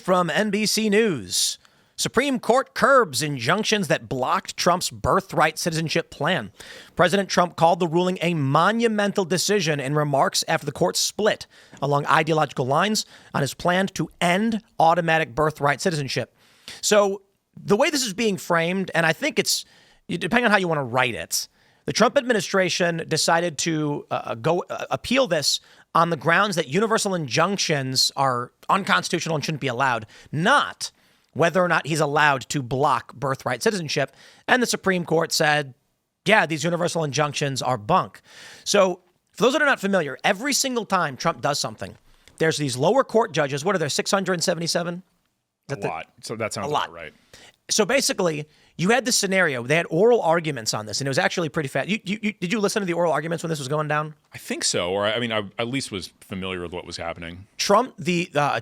from NBC News. Supreme Court curbs injunctions that blocked Trump's birthright citizenship plan. President Trump called the ruling a monumental decision in remarks after the court split along ideological lines on his plan to end automatic birthright citizenship. So the way this is being framed, and I think it's, depending on how you want to write it, the Trump administration decided to appeal this on the grounds that universal injunctions are unconstitutional and shouldn't be allowed, not whether or not he's allowed to block birthright citizenship. And the Supreme Court said, yeah, these universal injunctions are bunk. So for those that are not familiar, every single time Trump does something, there's these lower court judges. What are there, 677? A lot. So that sounds about right. So basically, you had this scenario. They had oral arguments on this, and it was actually pretty fast. Did you listen to the oral arguments when this was going down? I think so, or I mean, I at least was familiar with what was happening. The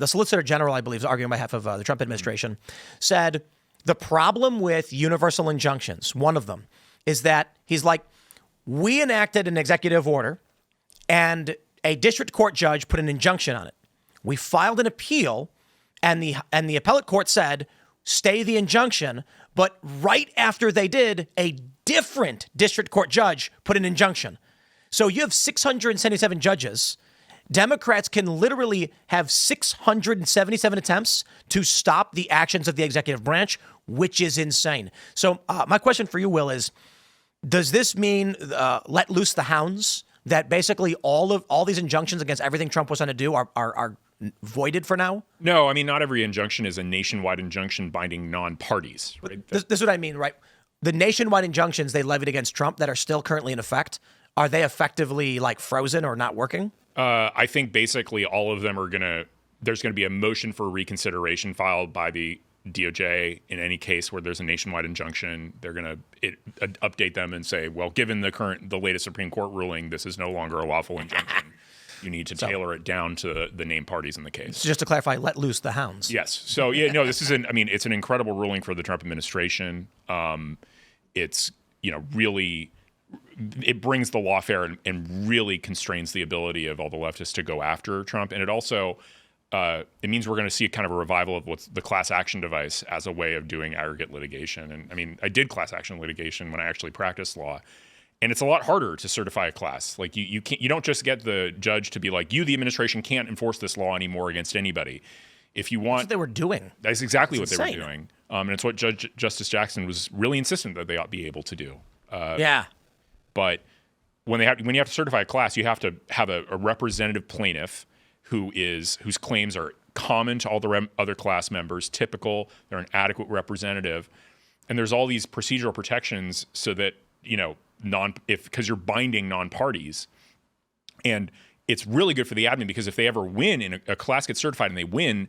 Solicitor General, I believe, is arguing on behalf of the Trump administration, said the problem with universal injunctions, one of them, is that he's like, we enacted an executive order, and a district court judge put an injunction on it. We filed an appeal. And the appellate court said, stay the injunction. But right after they did, a different district court judge put an injunction. So you have 677 judges. Democrats can literally have 677 attempts to stop the actions of the executive branch, which is insane. So my question for you, Will, is, does this mean let loose the hounds? That basically all these injunctions against everything Trump was trying to do are voided for now? No, I mean, not every injunction is a nationwide injunction binding non-parties. Right? This is what I mean, right? The nationwide injunctions they levied against Trump that are still currently in effect, are they effectively like frozen or not working? I think basically all of them are there's going to be a motion for reconsideration filed by the DOJ in any case where there's a nationwide injunction. They're going to update them and say, well, given the latest Supreme Court ruling, this is no longer a lawful injunction. You need to tailor it down to the named parties in the case. So just to clarify, let loose the hounds. Yes. So yeah, no, it's an incredible ruling for the Trump administration. It's, really, it brings the lawfare and really constrains the ability of all the leftists to go after Trump. And it also, it means we're going to see kind of a revival of what's the class action device as a way of doing aggregate litigation. And I mean, I did class action litigation when I actually practiced law. And it's a lot harder to certify a class. Like you don't just get the judge to be like, you, the administration, can't enforce this law anymore against anybody. If you want, that's what they were doing. That's exactly what they were doing. And it's what Justice Jackson was really insistent that they ought to be able to do. Yeah. But when you have to certify a class, you have to have a representative plaintiff whose claims are common to all the other class members, typical, they're an adequate representative, and there's all these procedural protections so that because you're binding non-parties, and it's really good for the admin because if they ever win and a class gets certified and they win,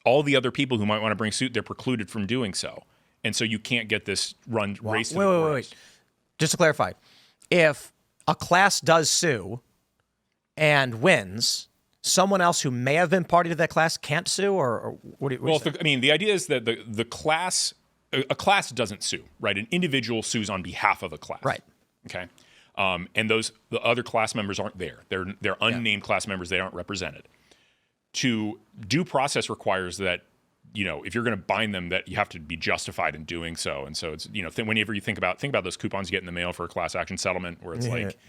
all the other people who might want to bring suit, they're precluded from doing so, and so you can't get this race. Wait. Just to clarify, if a class does sue and wins, someone else who may have been party to that class can't sue, or what do you? The idea is that the class, a class doesn't sue, right? An individual sues on behalf of a class, right? Okay, and the other class members aren't there. They're unnamed class members. They aren't represented. To due process requires that, if you're going to bind them, that you have to be justified in doing so. And so it's, whenever you think about those coupons you get in the mail for a class action settlement where it's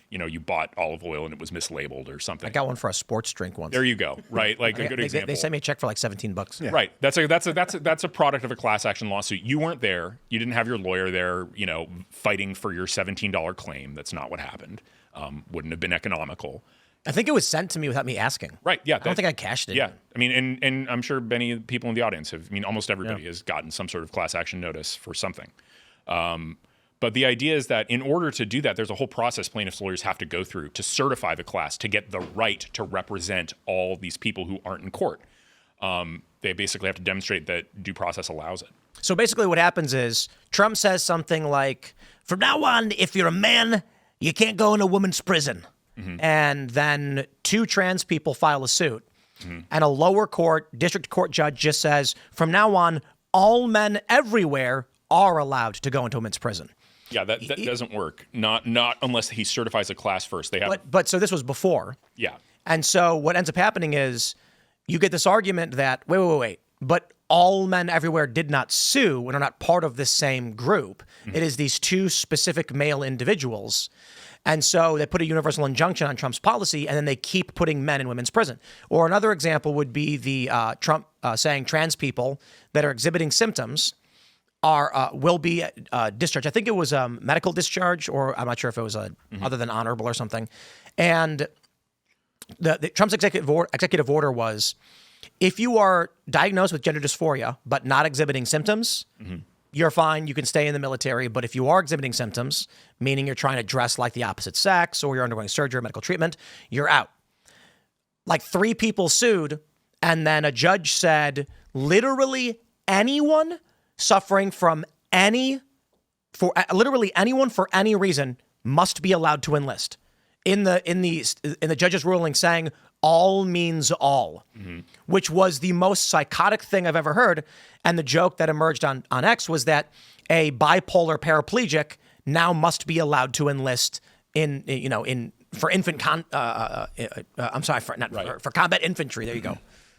you bought olive oil and it was mislabeled or something. I got one for a sports drink once. There you go. Right. Like a good example. They sent me a check for like $17. Yeah. Right. That's a product of a class action lawsuit. You weren't there. You didn't have your lawyer there, fighting for your $17 claim. That's not what happened. Wouldn't have been economical. I think it was sent to me without me asking. Right, yeah. I don't think I cashed it. Yeah, I mean, and I'm sure many people in the audience almost everybody has gotten some sort of class action notice for something. But the idea is that in order to do that, there's a whole process plaintiffs' lawyers have to go through to certify the class, to get the right to represent all these people who aren't in court. They basically have to demonstrate that due process allows it. So basically what happens is Trump says something like, from now on, if you're a man, you can't go in a woman's prison. Mm-hmm. And then two trans people file a suit. Mm-hmm. And a lower court, district court judge just says, from now on, all men everywhere are allowed to go into a women's prison. Yeah, that doesn't work. Not unless he certifies a class first. They have, but so this was before. Yeah. And so what ends up happening is you get this argument that, wait, but all men everywhere did not sue and are not part of this same group. It is these two specific male individuals. And so they put a universal injunction on Trump's policy, and then they keep putting men in women's prison. Or another example would be the Trump saying trans people that are exhibiting symptoms will be discharged. I think it was a medical discharge, or I'm not sure if it was other than honorable or something. And the Trump's executive order was, if you are diagnosed with gender dysphoria but not exhibiting symptoms, you're fine. You can stay in the military. But if you are exhibiting symptoms, meaning you're trying to dress like the opposite sex or you're undergoing surgery or medical treatment, you're out. Like 3 people sued, and then a judge said literally anyone suffering from literally anyone for any reason must be allowed to enlist. In the judge's ruling, saying all means all, which was the most psychotic thing I've ever heard. And the joke that emerged on X was that a bipolar paraplegic now must be allowed to enlist for combat infantry. There you go.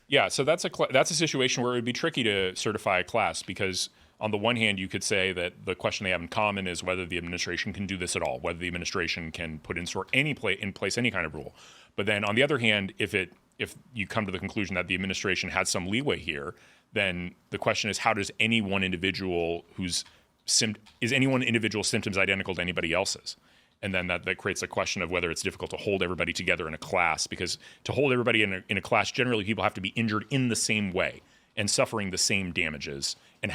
Yeah, so that's a situation where it would be tricky to certify a class, because on the one hand, you could say that the question they have in common is whether the administration can do this at all, whether the administration can put in place any kind of rule. But then on the other hand, if you come to the conclusion that the administration has some leeway here, then the question is, how does any one individual symptoms identical to anybody else's? And then that creates a question of whether it's difficult to hold everybody together in a class, because to hold everybody in a class, generally people have to be injured in the same way and suffering the same damages and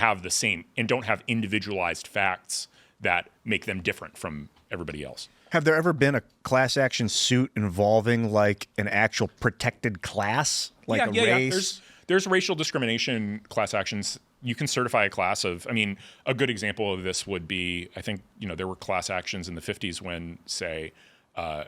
don't have individualized facts that make them different from everybody else. Have there ever been a class action suit involving like an actual protected class, like a race? There's racial discrimination class actions. You can certify a class of, a good example of this would be, I think, there were class actions in the 50s when, say, a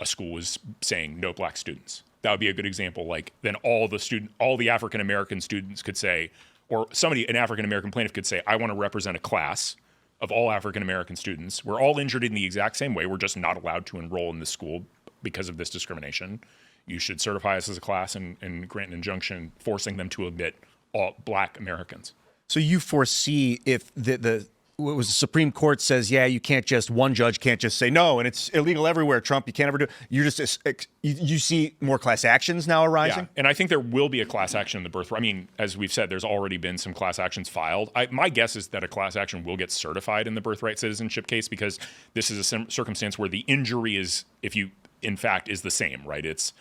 school was saying no black students. That would be a good example. Like, then all the African-American students could say, or an African-American plaintiff could say, I want to represent a class of all African-American students. We're all injured in the exact same way. We're just not allowed to enroll in this school because of this discrimination. You should certify us as a class and grant an injunction forcing them to admit all black Americans. So you foresee if the Supreme Court says, one judge can't just say no, and it's illegal everywhere, Trump, you can't ever do it. You see more class actions now arising? Yeah, and I think there will be a class action in the Birthright. As we've said, there's already been some class actions filed. My guess is that a class action will get certified in the Birthright citizenship case, because this is a circumstance where the injury is the same, right? It's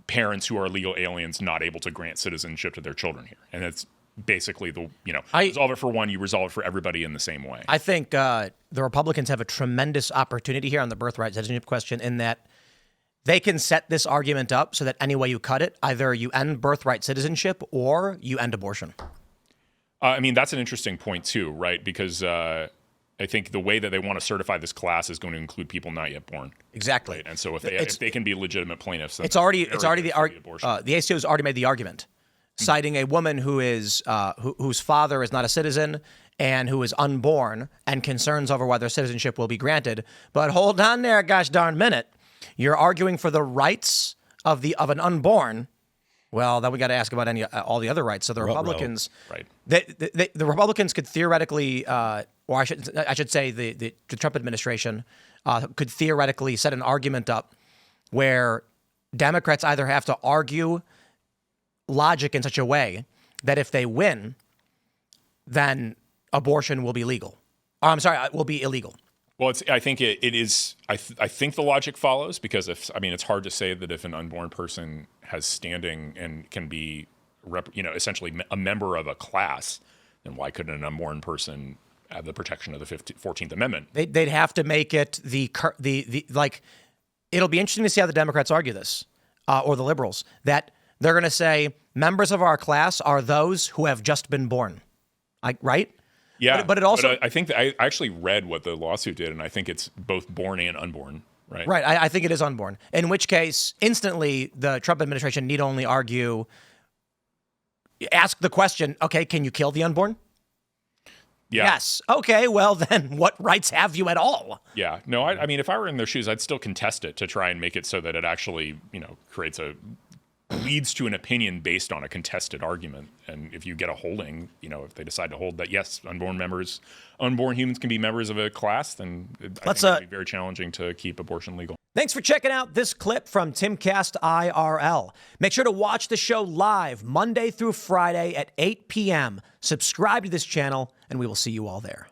parents who are legal aliens not able to grant citizenship to their children here. And it's basically resolve it for one, you resolve it for everybody in the same way. I think the Republicans have a tremendous opportunity here on the birthright citizenship question, in that they can set this argument up so that any way you cut it, either you end birthright citizenship or you end abortion. That's an interesting point too, right? Because I think the way that they want to certify this class is going to include people not yet born. Exactly. Right? And so if they can be legitimate plaintiffs, the ACO has already made the argument, citing a woman who is whose father is not a citizen and who is unborn, and concerns over whether citizenship will be granted. But hold on there, gosh darn minute, you're arguing for the rights of an unborn. Well, then we got to ask about all the other rights. So the Republicans, right? The Republicans could theoretically, or I should say, the Trump administration could theoretically set an argument up where Democrats either have to argue logic in such a way that if they win, then abortion will be legal. Will be illegal. Well, I think it is. I think the logic follows, because it's hard to say that if an unborn person has standing and can be, essentially a member of a class, then why couldn't an unborn person have the protection of the 14th Amendment? They'd have to make it it'll be interesting to see how the Democrats argue this, or the liberals, that they're going to say members of our class are those who have just been born, right? Yeah, but it also. But I think I actually read what the lawsuit did, and I think it's both born and unborn, right? Right. I think it is unborn. In which case, instantly, the Trump administration need only ask the question: okay, can you kill the unborn? Yeah. Yes. Okay. Well, then, what rights have you at all? Yeah. No. If I were in their shoes, I'd still contest it to try and make it so that it actually, creates a leads to an opinion based on a contested argument. And if you get a holding, if they decide to hold that, yes, unborn humans can be members of a class, then I think it'd be very challenging to keep abortion legal. Thanks for checking out this clip from Timcast IRL. Make sure to watch the show live Monday through Friday at 8 p.m. Subscribe to this channel, and we will see you all there.